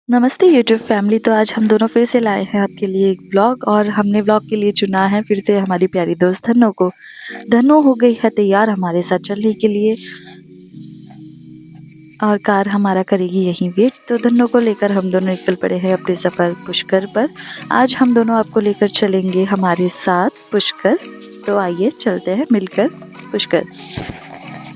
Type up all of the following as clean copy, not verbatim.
नमस्ते YouTube family. तो आज हम दोनों फिर से लाए हैं आपके लिए एक ब्लॉग और हमने ब्लॉग के लिए चुना है फिर से हमारी प्यारी दोस्त धन्नो को। धन्नो हो गई है तैयार हमारे साथ चलने के लिए और कार हमारा करेगी यहीं वेट। तो धन्नो को लेकर हम दोनों निकल पड़े हैं अपने सफ़र पुष्कर पर। आज हम दोनों आपको लेकर चलेंगे हमारे साथ पुष्कर। तो आइए चलते हैं मिलकर पुष्कर।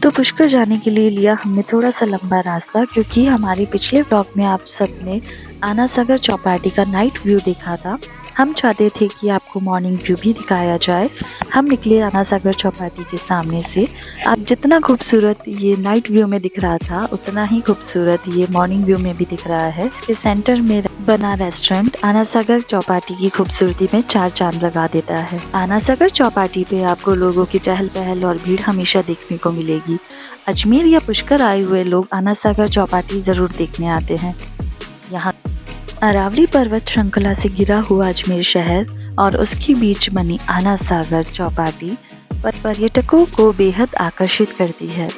तो पुष्कर जाने के लिए लिया हमने थोड़ा सा लंबा रास्ता, क्योंकि हमारे पिछले ब्लॉग में आप सबने आना सागर चौपाटी का नाइट व्यू देखा था। हम चाहते थे कि आपको मॉर्निंग व्यू भी दिखाया जाए। हम निकले आना सागर चौपाटी के सामने से। आप जितना खूबसूरत ये नाइट व्यू में दिख रहा था उतना ही खूबसूरत ये मॉर्निंग व्यू में भी दिख रहा है। इसके सेंटर में बना रेस्टोरेंट आना सागर चौपाटी की खूबसूरती में चार चांद लगा देता है। आना सागर चौपाटी पे आपको लोगों की चहल पहल और भीड़ हमेशा देखने को मिलेगी। अजमेर या पुष्कर आए हुए लोग आना सागर चौपाटी जरूर देखने आते हैं। यहाँ अरावली पर्वत श्रृंखला से घिरा हुआ अजमेर शहर और उसके बीच बनी आना सागर चौपाटी पर्यटकों को बेहद आकर्षित करती है।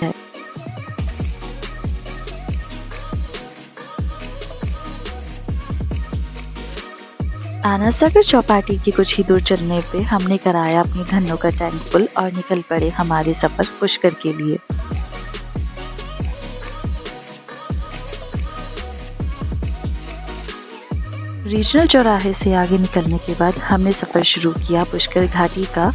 आना सागर चौपाटी की कुछ ही दूर चलने पे हमने कराया अपनी धन्नो का टैंक फुल और निकल पड़े हमारे सफर पुष्कर के लिए। रीजनल चौराहे से आगे निकलने के बाद हमने सफर शुरू किया पुष्कर घाटी का।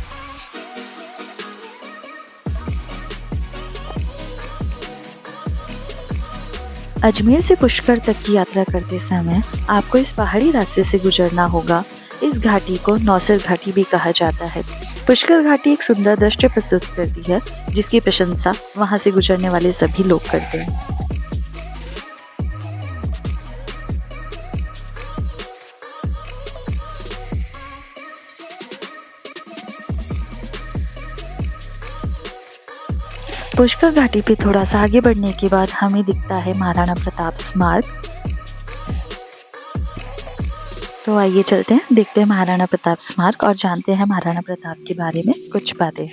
अजमेर से पुष्कर तक की यात्रा करते समय आपको इस पहाड़ी रास्ते से गुजरना होगा। इस घाटी को नौसर घाटी भी कहा जाता है। पुष्कर घाटी एक सुंदर दृश्य प्रस्तुत करती है, जिसकी प्रशंसा वहां से गुजरने वाले सभी लोग करते हैं। पुष्कर घाटी पे थोड़ा सा आगे बढ़ने के बाद हमें दिखता है महाराणा प्रताप स्मारक। तो आइए चलते हैं, देखते हैं महाराणा प्रताप स्मारक और जानते हैं महाराणा प्रताप के बारे में कुछ बातें।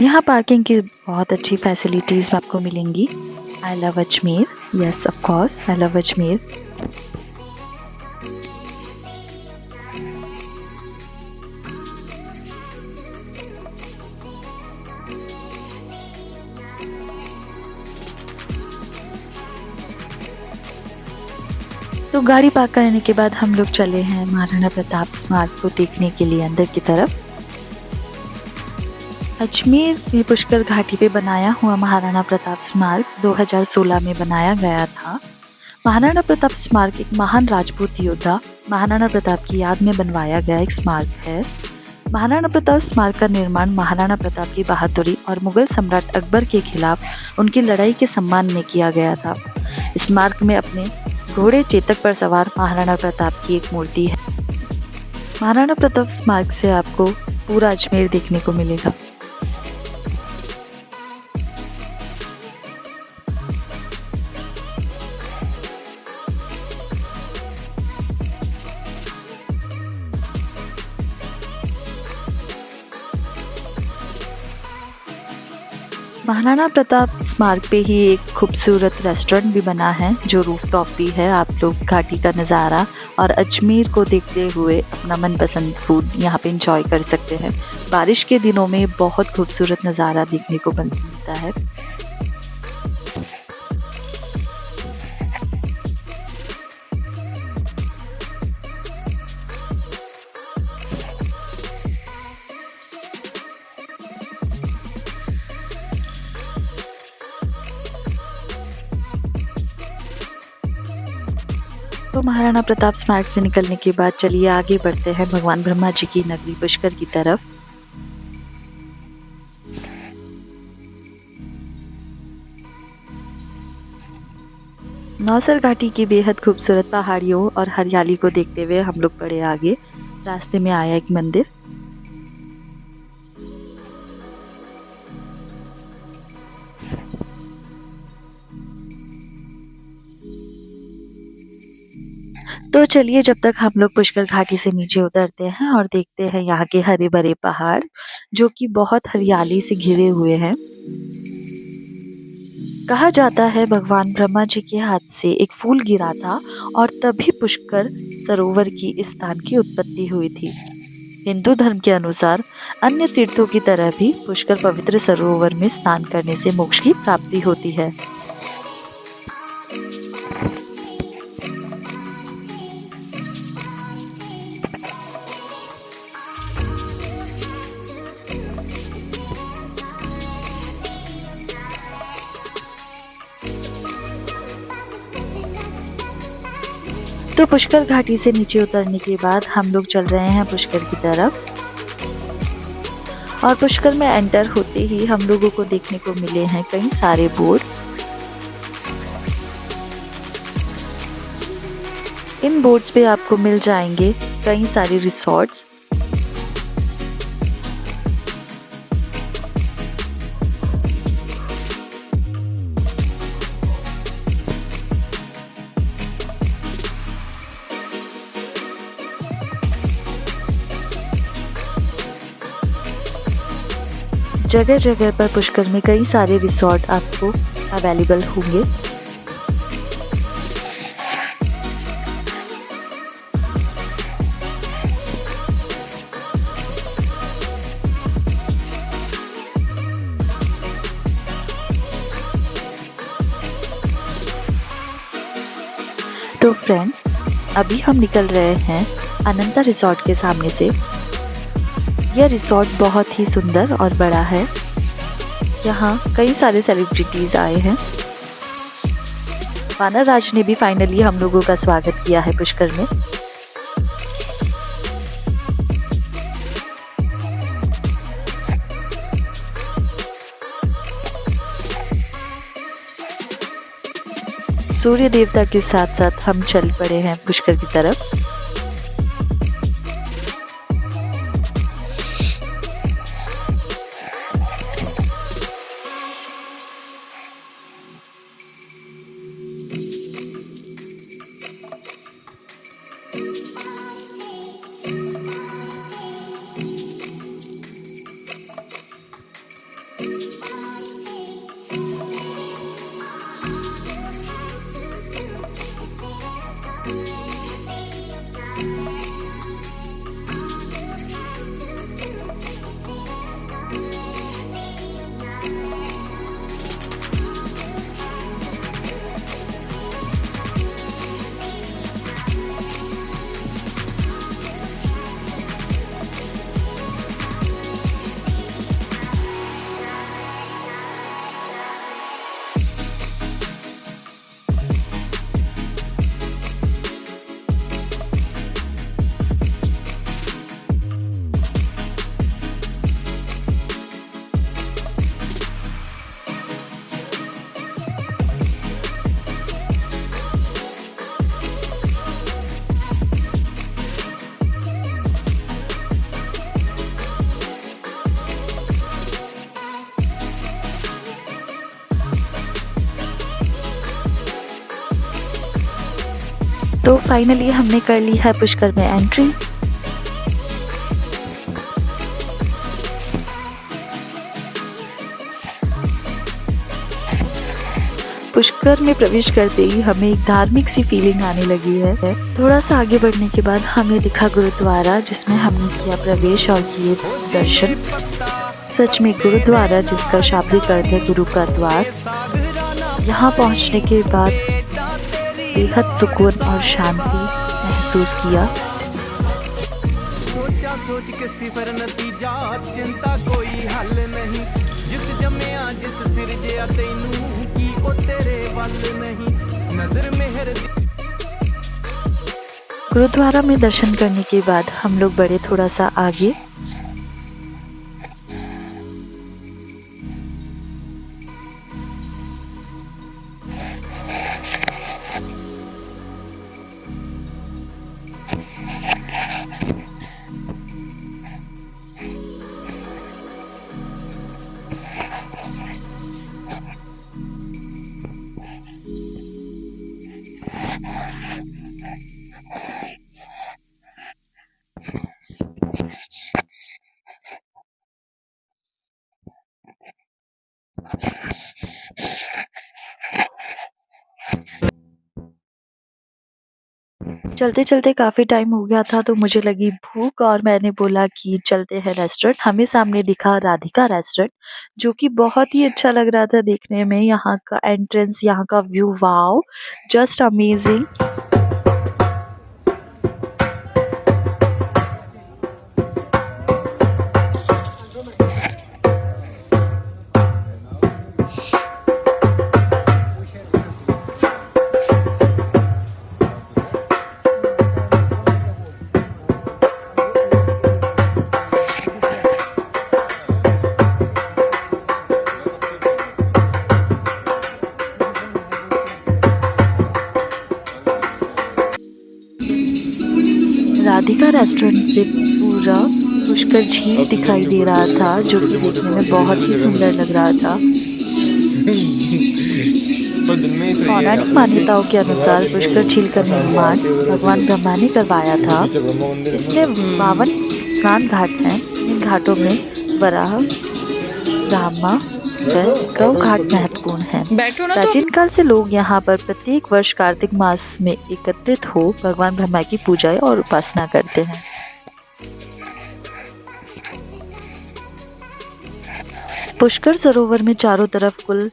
यहाँ पार्किंग की बहुत अच्छी फैसिलिटीज आपको मिलेंगी। I love Ajmer, yes of course I love Ajmer. तो गाड़ी पार्क करने के बाद हम लोग चले हैं महाराणा प्रताप स्मारक को देखने के लिए अंदर की तरफ। अजमेर में पुष्कर घाटी पे बनाया हुआ महाराणा प्रताप स्मारक 2016 में बनाया गया था। महाराणा प्रताप स्मारक एक महान राजपूत योद्धा महाराणा प्रताप की याद में बनवाया गया एक स्मारक है। महाराणा प्रताप स्मारक का निर्माण महाराणा प्रताप की बहादुरी और मुगल सम्राट अकबर के खिलाफ उनकी लड़ाई के सम्मान में किया गया था। स्मारक में अपने घोड़े चेतक पर सवार महाराणा प्रताप की एक मूर्ति है। महाराणा प्रताप स्मारक से आपको पूरा अजमेर देखने को मिलेगा। महाराणा प्रताप स्मारक पे ही एक खूबसूरत रेस्टोरेंट भी बना है जो रूफटॉप भी है। आप लोग घाटी का नज़ारा और अजमेर को देखते हुए अपना मनपसंद फूड यहाँ पे इंजॉय कर सकते हैं। बारिश के दिनों में बहुत खूबसूरत नज़ारा देखने को मिलता है। तो महाराणा प्रताप स्मारक से निकलने के बाद चलिए आगे बढ़ते हैं भगवान ब्रह्मा जी की नगरी पुष्कर की तरफ। नौसर घाटी की बेहद खूबसूरत पहाड़ियों और हरियाली को देखते हुए हम लोग बढ़े आगे। रास्ते में आया एक मंदिर। तो तो चलिए जब तक हम लोग पुष्कर घाटी से नीचे उतरते हैं और देखते हैं यहाँ के हरे भरे पहाड़ जो कि बहुत हरियाली से घिरे हुए हैं। कहा जाता है भगवान ब्रह्मा जी के हाथ से एक फूल गिरा था और तभी पुष्कर सरोवर की इस स्थान की उत्पत्ति हुई थी। हिंदू धर्म के अनुसार अन्य तीर्थों की तरह भी पुष्कर पवित्र सरोवर में स्नान करने से मोक्ष की प्राप्ति होती है। तो पुष्कर घाटी से नीचे उतरने के बाद हम लोग चल रहे हैं पुष्कर की तरफ और पुष्कर में एंटर होते ही हम लोगों को देखने को मिले हैं कई सारे बोर्ड। इन बोर्ड्स पे आपको मिल जाएंगे कई सारे रिसॉर्ट्स। जगह जगह पर पुष्कर में कई सारे रिसॉर्ट आपको अवेलेबल होंगे। तो फ्रेंड्स अभी हम निकल रहे हैं अनंता रिसॉर्ट के सामने से। यह रिसॉर्ट बहुत ही सुंदर और बड़ा है। यहाँ कई सारे सेलिब्रिटीज आए हैं। वानर राज ने भी फाइनली हम लोगों का स्वागत किया है पुष्कर में। सूर्य देवता के साथ साथ हम चल पड़े हैं पुष्कर की तरफ। तो फाइनली हमने कर ली है पुष्कर में एंट्री। पुष्कर में प्रवेश करते ही हमें एक धार्मिक सी फीलिंग आने लगी है। थोड़ा सा आगे बढ़ने के बाद हमें दिखा गुरुद्वारा जिसमें हमने किया प्रवेश और किए दर्शन। सच में गुरुद्वारा जिसका शाब्दिक अर्थ है गुरु का द्वार। यहाँ पहुँचने के बाद बेहद सुकून और शांति महसूस किया। सोचा सोच के सिफर नतीजा चिंता कोई हल नहीं। जिस जमया जिस सिरजया तैनू की ओ तेरे वल नहीं। नजर मेहर गुरुद्वारा में दर्शन करने के बाद हम लोग बढ़े थोड़ा सा आगे। चलते चलते काफ़ी टाइम हो गया था तो मुझे लगी भूख और मैंने बोला कि चलते हैं रेस्टोरेंट। हमें सामने दिखा राधिका रेस्टोरेंट जो कि बहुत ही अच्छा लग रहा था देखने में। यहाँ का एंट्रेंस, यहाँ का view, wow, just amazing. Radhika restaurant से पूरा पुष्कर झील दिखाई दे रहा था जो कि देखने में बहुत ही सुंदर लग रहा था। पौराणिक मान्यताओं के अनुसार पुष्कर झील का निर्माण भगवान ब्रह्मा ने करवाया था। इसमें 52 स्नान घाट हैं। इन घाटों में वराह, ब्रह्मा व गौ घाट महत्वपूर्ण हैं। प्राचीन काल से लोग यहाँ पर प्रत्येक वर्ष कार्तिक मास में एकत्रित हो भगवान ब्रह्मा की पूजा और उपासना करते हैं। पुष्कर सरोवर में चारों तरफ कुल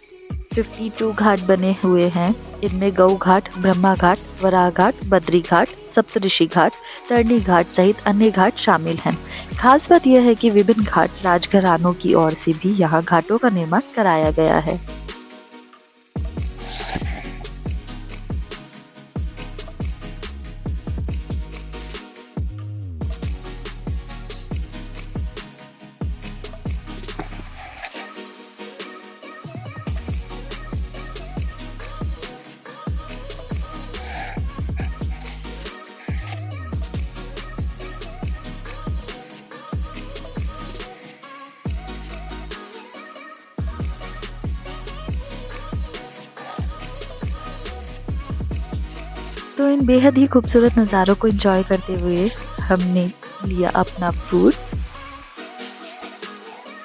52 घाट बने हुए हैं। इनमें गौ घाट, ब्रह्मा घाट, वराह घाट, बद्री घाट, सप्तऋषि घाट, तरणी घाट सहित अन्य घाट शामिल हैं। खास बात यह है कि विभिन्न घाट राजघरानों की ओर से भी यहाँ घाटों का निर्माण कराया गया है। तो इन बेहद ही खूबसूरत नज़ारों को एंजॉय करते हुए हमने लिया अपना फूड।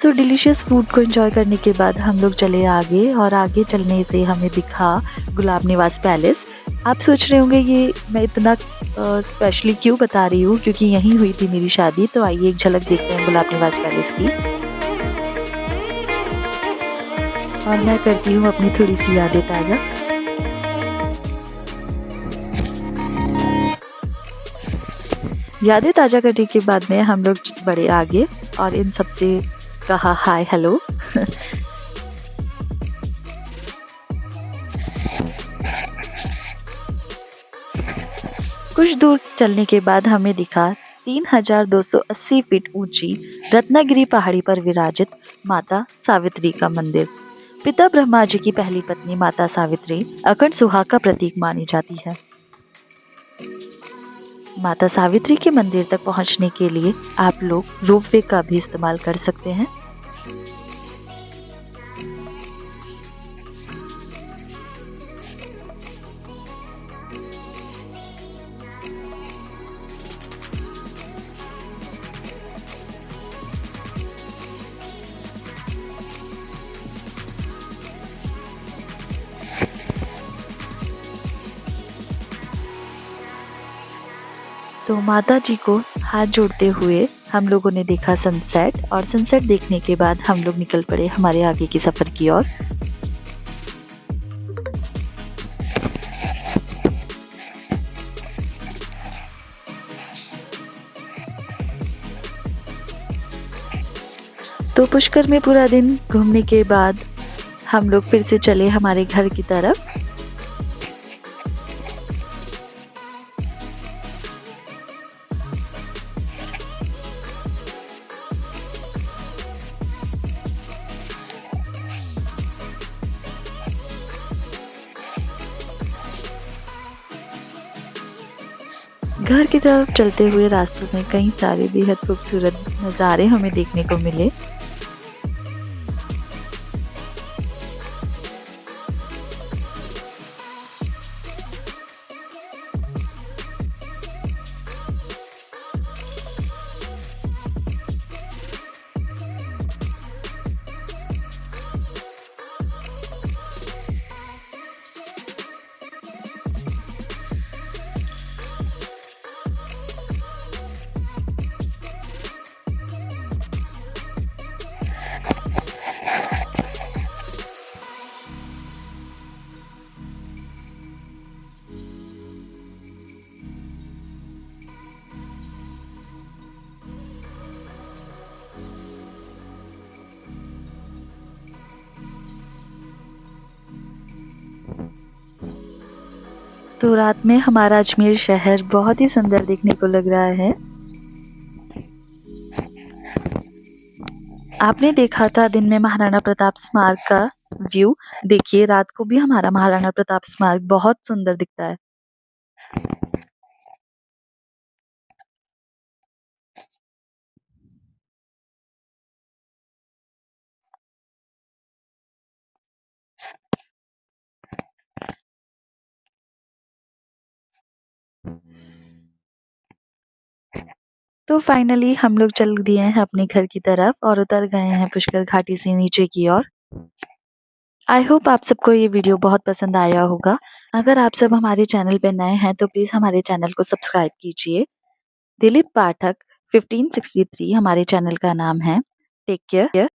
सो डिलीशियस फूड को एंजॉय करने के बाद हम लोग चले आगे और आगे चलने से हमें दिखा गुलाब निवास पैलेस। आप सोच रहे होंगे ये मैं इतना स्पेशली क्यों बता रही हूँ, क्योंकि यहीं हुई थी मेरी शादी। तो आइए एक झलक देखते हैं गुलाब निवास पैलेस की। और मैं करती हूँ अपनी थोड़ी सी यादें ताज़ा। यादें ताज़ा करने के बाद में हम लोग बढ़े आगे और इन सबसे कहा हाय हेलो। कुछ दूर चलने के बाद हमें दिखा 3280 फीट ऊंची रत्नागिरी पहाड़ी पर विराजित माता सावित्री का मंदिर। पिता ब्रह्मा जी की पहली पत्नी माता सावित्री अखंड सुहाग का प्रतीक मानी जाती है। माता सावित्री के मंदिर तक पहुंचने के लिए आप लोग रोपवे का भी इस्तेमाल कर सकते हैं। तो माता जी को हाथ जोड़ते हुए हम लोगों ने देखा सनसेट, और सनसेट देखने के बाद हम लोग निकल पड़े हमारे आगे की सफर की ओर। तो पुष्कर में पूरा दिन घूमने के बाद हम लोग फिर से चले हमारे घर की तरफ। घर की तरफ चलते हुए रास्तों में कई सारे बेहद खूबसूरत नज़ारे हमें देखने को मिले। तो रात में हमारा अजमेर शहर बहुत ही सुंदर देखने को लग रहा है। आपने देखा था दिन में महाराणा प्रताप स्मारक का व्यू, देखिए रात को भी हमारा महाराणा प्रताप स्मारक बहुत सुंदर दिखता है। तो फाइनली हम लोग चल दिए हैं अपने घर की तरफ और उतर गए हैं पुष्कर घाटी से नीचे की ओर। आई होप आप सबको ये वीडियो बहुत पसंद आया होगा। अगर आप सब हमारे चैनल पे नए हैं तो प्लीज़ हमारे चैनल को सब्सक्राइब कीजिए। दिलीप पाठक 1563 हमारे चैनल का नाम है। Take care.